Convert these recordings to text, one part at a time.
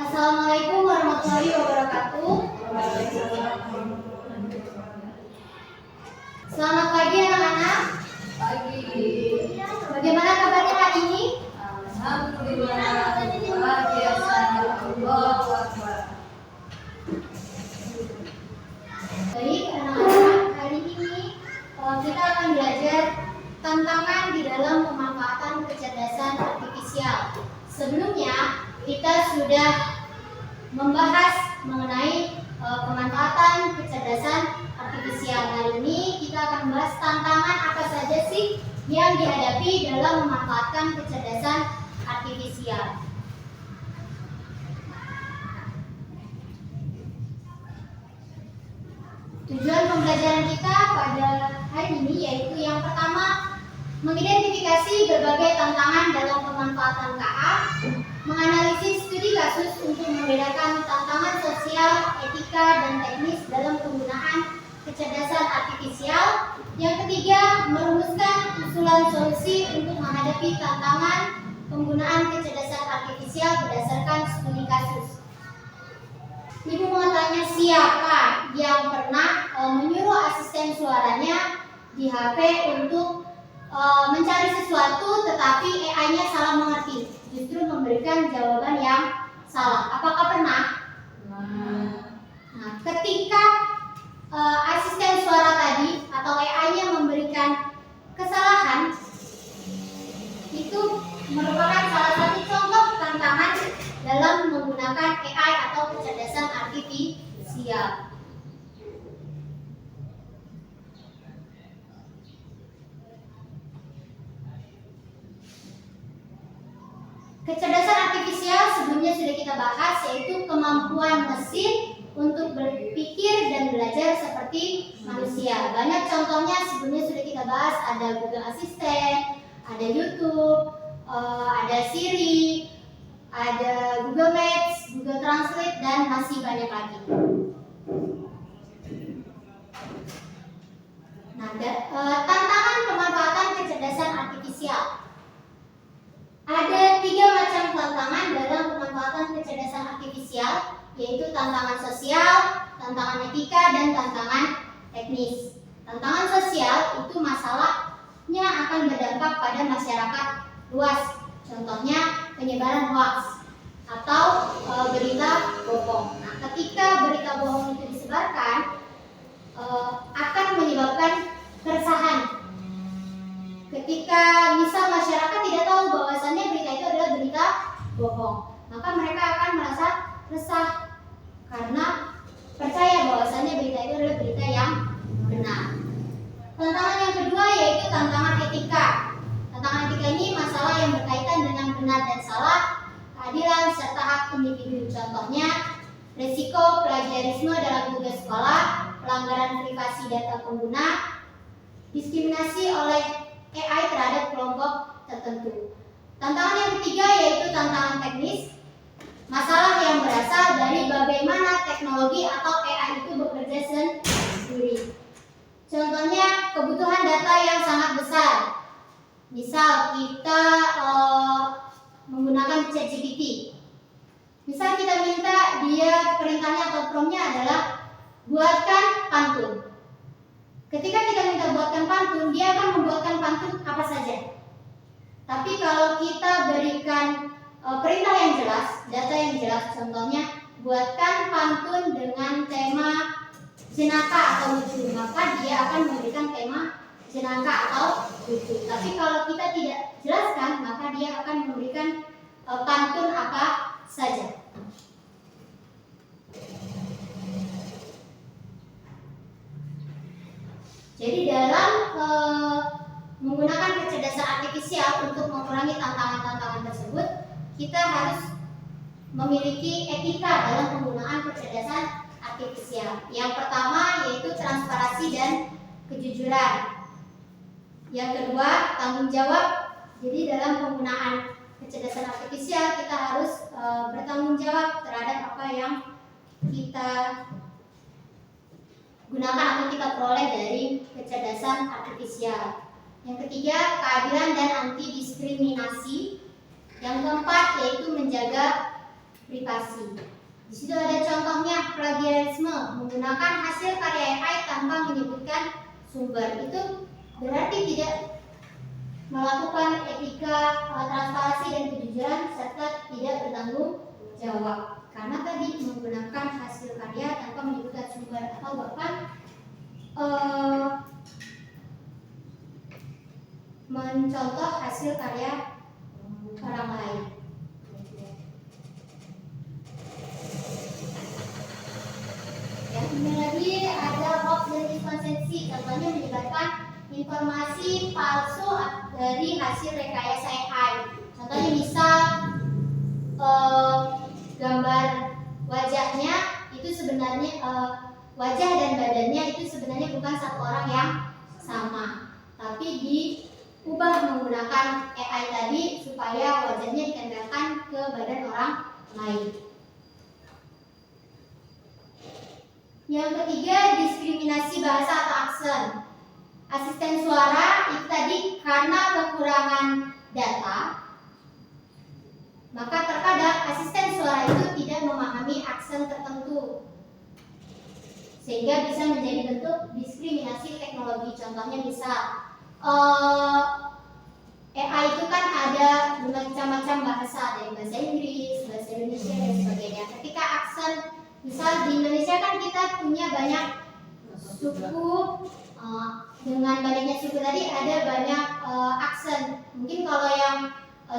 Assalamualaikum warahmatullahi wabarakatuh. Selamat pagi anak-anak. Pagi. Bagaimana kabarnya hari ini? Alhamdulillah, luar biasa. Allahu Akbar. Baik anak-anak, hari ini kita akan belajar tantangan di dalam pemanfaatan kecerdasan artifisial. Sebelumnya kita sudah membahas mengenai pemanfaatan kecerdasan artifisial. Hari ini kita akan membahas tantangan apa saja sih yang dihadapi dalam memanfaatkan kecerdasan artifisial. Tujuan pembelajaran kita pada hari ini yaitu yang pertama, mengidentifikasi berbagai tantangan dalam pemanfaatan KA, menganalisis studi kasus untuk membedakan tantangan sosial, etika, dan teknis dalam penggunaan kecerdasan artifisial. Yang ketiga, merumuskan usulan solusi untuk menghadapi tantangan penggunaan kecerdasan artifisial berdasarkan studi kasus. Ibu mau tanya, siapa yang pernah menyuruh asisten suaranya di HP untuk mencari sesuatu tetapi AI-nya salah mengerti, justru memberikan jawaban yang salah? Apakah pernah? Nah, ketika asisten suara tadi atau AI-nya memberikan kesalahan, itu merupakan salah satu contoh tantangan dalam menggunakan AI atau kecerdasan artifisial. Kecerdasan artifisial sebelumnya sudah kita bahas, yaitu kemampuan mesin untuk berpikir dan belajar seperti manusia. Banyak contohnya sebelumnya sudah kita bahas, ada Google Assistant, ada YouTube, ada Siri, ada Google Maps, Google Translate, dan masih banyak lagi. Nah, tantangan pemanfaatan kecerdasan artifisial. Ada 3 macam tantangan dalam pemanfaatan kecerdasan artifisial, yaitu tantangan sosial, tantangan etika, dan tantangan teknis. Tantangan sosial itu masalahnya akan berdampak pada masyarakat luas. Contohnya penyebaran hoax atau berita bohong. Nah, ketika berita bohong itu disebarkan, akan menyebabkan keresahan. Ketika misal masyarakat tidak tahu bahwasannya berita itu adalah berita bohong, maka mereka akan merasa resah karena percaya bahwasannya berita itu adalah berita yang benar. Tantangan yang kedua yaitu tantangan etika. Tantangan etika ini masalah yang berkaitan dengan benar dan salah, keadilan serta hak individu. Contohnya, risiko plagiarisme dalam tugas sekolah, pelanggaran privasi data pengguna, diskriminasi oleh AI terhadap kelompok tertentu. Tantangan yang ketiga yaitu tantangan teknis. Masalah yang berasal dari bagaimana teknologi atau AI itu bekerja sendiri. Contohnya, kebutuhan data yang sangat besar. Misal kita menggunakan ChatGPT. Misal kita minta dia, perintahnya atau promptnya adalah buatkan pantun. Ketika kita minta buatkan pantun, dia akan membuatkan pantun apa saja. Tapi kalau kita berikan perintah yang jelas, data yang jelas, contohnya buatkan pantun dengan tema jenaka atau lucu, maka dia akan memberikan tema jenaka atau lucu. Tapi kalau kita tidak jelaskan, maka dia akan memberikan pantun apa saja. Jadi dalam menggunakan kecerdasan artifisial untuk mengurangi tantangan-tantangan tersebut, kita harus memiliki etika dalam penggunaan kecerdasan artifisial. Yang pertama yaitu transparansi dan kejujuran. Yang kedua, tanggung jawab. Jadi dalam penggunaan kecerdasan artifisial kita harus bertanggung jawab terhadap apa yang kita gunakan atau kita peroleh dari kecerdasan artifisial. Yang ketiga, keadilan dan anti diskriminasi. Yang keempat yaitu menjaga privasi. Di situ ada contohnya plagiarisme, menggunakan hasil karya AI tanpa menyebutkan sumber. Itu berarti tidak melakukan etika, transparansi dan kejujuran serta tidak bertanggung jawab. Karena tadi menggunakan hasil karya tanpa menyebutkan sumber atau bahkan mencontoh hasil karya orang lain. Ya, kemudian lagi ada hoax dan inkonsistensi, contohnya menyebarkan informasi palsu dari hasil rekayasa AI. Contohnya misal gambar wajahnya itu sebenarnya wajah dan badannya itu sebenarnya bukan satu orang yang sama, tapi diubah menggunakan AI tadi supaya wajahnya ditempelkan ke badan orang lain. Yang ketiga, diskriminasi bahasa atau aksen. Asisten suara itu tadi karena kekurangan data, maka terkadang asisten suara itu tidak memahami aksen tertentu, sehingga bisa menjadi bentuk diskriminasi teknologi. Contohnya misal AI itu kan ada macam-macam bahasa, dari bahasa Inggris, bahasa Indonesia dan sebagainya. Ketika aksen, misal di Indonesia kan kita punya banyak suku, dengan banyaknya suku tadi ada banyak aksen. Mungkin kalau yang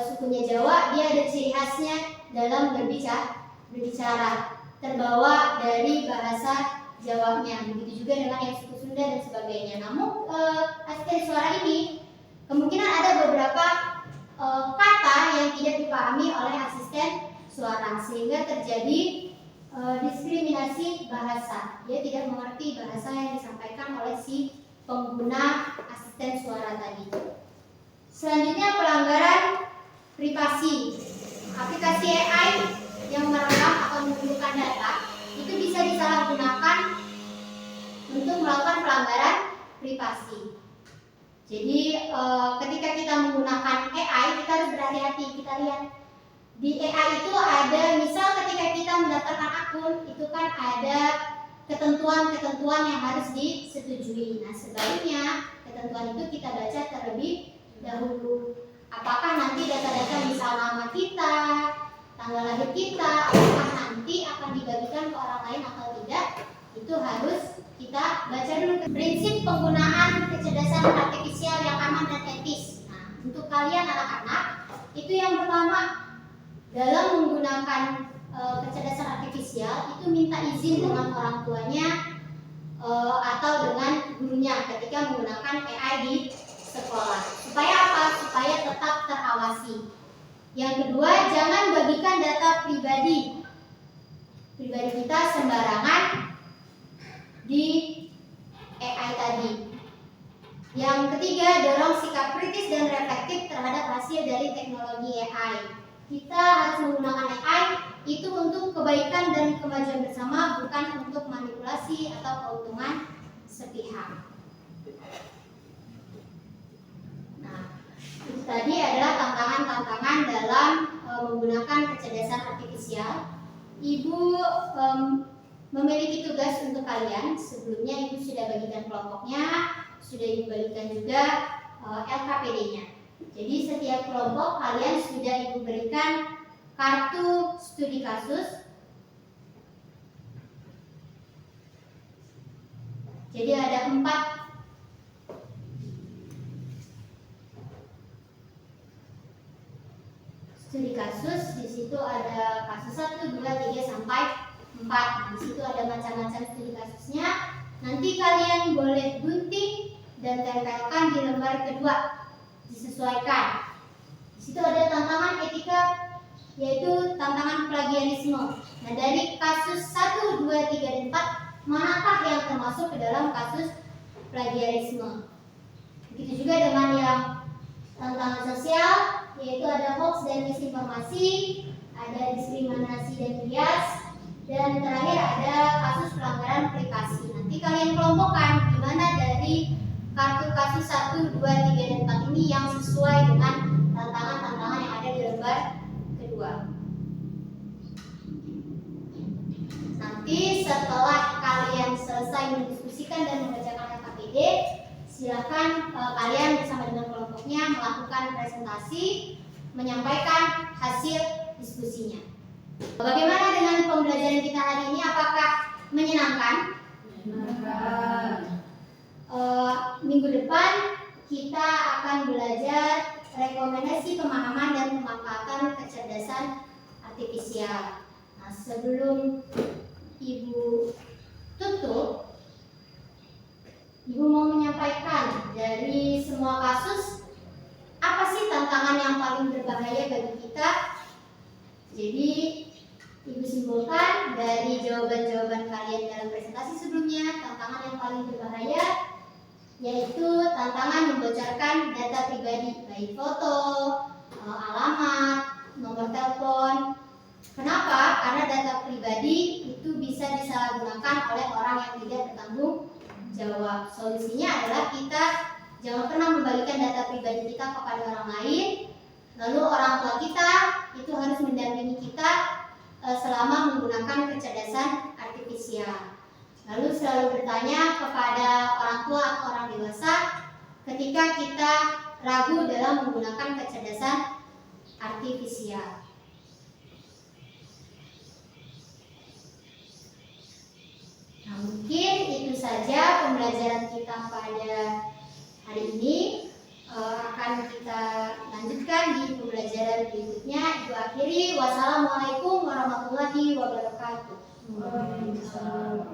sukunya Jawa, dia ada ciri khasnya dalam berbicara, terbawa dari bahasa Jawanya. Begitu juga dengan yang suku Sunda dan sebagainya. Namun asisten suara ini kemungkinan ada beberapa kata yang tidak dipahami oleh asisten suara, sehingga terjadi diskriminasi bahasa. Dia tidak mengerti bahasa yang disampaikan oleh si pengguna asisten suara tadi. Selanjutnya, pelanggaran privasi. Aplikasi AI yang merekam atau mengumpulkan data itu bisa disalahgunakan untuk melakukan pelanggaran privasi. Jadi ketika kita menggunakan AI, kita harus berhati-hati. Kita lihat di AI itu ada, misal ketika kita mendaftarkan akun, itu kan ada ketentuan-ketentuan yang harus disetujui. Nah, sebaiknya ketentuan itu kita baca terlebih dahulu. Apakah nanti data-data misal nama kita, tanggal lahir kita, apakah nanti akan dibagikan ke orang lain atau tidak, itu harus kita baca dulu. Prinsip penggunaan kecerdasan artifisial yang aman dan etis. Nah, untuk kalian anak-anak, itu yang pertama, dalam menggunakan kecerdasan artifisial itu minta izin dengan orang tuanya atau dengan gurunya ketika menggunakan AI di sekolah. Supaya apa? Supaya tetap terawasi. Yang kedua, jangan bagikan data pribadi kita sembarangan di AI tadi. Yang ketiga, dorong sikap kritis dan reflektif terhadap hasil dari teknologi AI. Kita harus menggunakan AI itu untuk kebaikan dan kemajuan bersama, bukan untuk manipulasi atau keuntungan sepihak. Nah, itu tadi adalah tantangan-tantangan dalam menggunakan kecerdasan artifisial. Ibu memiliki tugas untuk kalian. Sebelumnya Ibu sudah bagikan kelompoknya, sudah Ibu bagikan juga LKPD-nya. Jadi setiap kelompok kalian sudah Ibu berikan kartu studi kasus. Jadi ada 4 studi kasus. Di situ ada kasus 1, 2, 3 sampai 4. Di situ ada macam-macam studi kasusnya. Nanti kalian boleh gunting dan tempelkan di lembar kedua, disesuaikan. Di situ ada tantangan etika, yaitu tantangan plagiarisme. Nah, dari kasus 1, 2, 3, dan 4, manakah yang termasuk ke dalam kasus plagiarisme? Begitu juga dengan yang tantangan sosial, yaitu ada hoax dan misinformasi, ada diskriminasi dan bias, dan terakhir ada kasus pelanggaran privasi. Nanti kalian kelompokkan di mana dari kartu kasus 1, 2, 3, dan 4 ini yang sesuai dengan tantangan-tantangan yang ada di lembar kedua. setelah kalian selesai mendiskusikan dan membacakan LKPD, silakan kalian bersama dengan kelompoknya melakukan presentasi, menyampaikan hasil diskusinya. Bagaimana dengan pembelajaran kita hari ini? Apakah menyenangkan? Minggu depan kita akan belajar rekomendasi pemahaman dan pemanfaatan kecerdasan artifisial. Nah, sebelum Ibu tutup, Ibu mau menyampaikan dari semua kasus, apa sih tantangan yang paling berbahaya bagi kita? Jadi, Ibu simpulkan dari jawaban-jawaban kalian dalam presentasi sebelumnya, tantangan yang paling berbahaya yaitu tantangan membocorkan data pribadi, baik foto, alamat, nomor telepon. Kenapa? Karena data pribadi itu bisa disalahgunakan oleh orang yang tidak bertanggung jawab. Solusinya adalah kita jangan pernah membagikan data pribadi kita kepada orang lain. Lalu orang tua kita itu harus mendampingi kita selama menggunakan kecerdasan artifisial. Lalu selalu bertanya kepada orang tua atau orang dewasa ketika kita ragu dalam menggunakan kecerdasan artifisial. Nah, mungkin itu saja pembelajaran kita pada hari ini. Akan kita lanjutkan di pembelajaran berikutnya. Ibu akhiri, wassalamualaikum warahmatullahi wabarakatuh. Waalaikumsalam.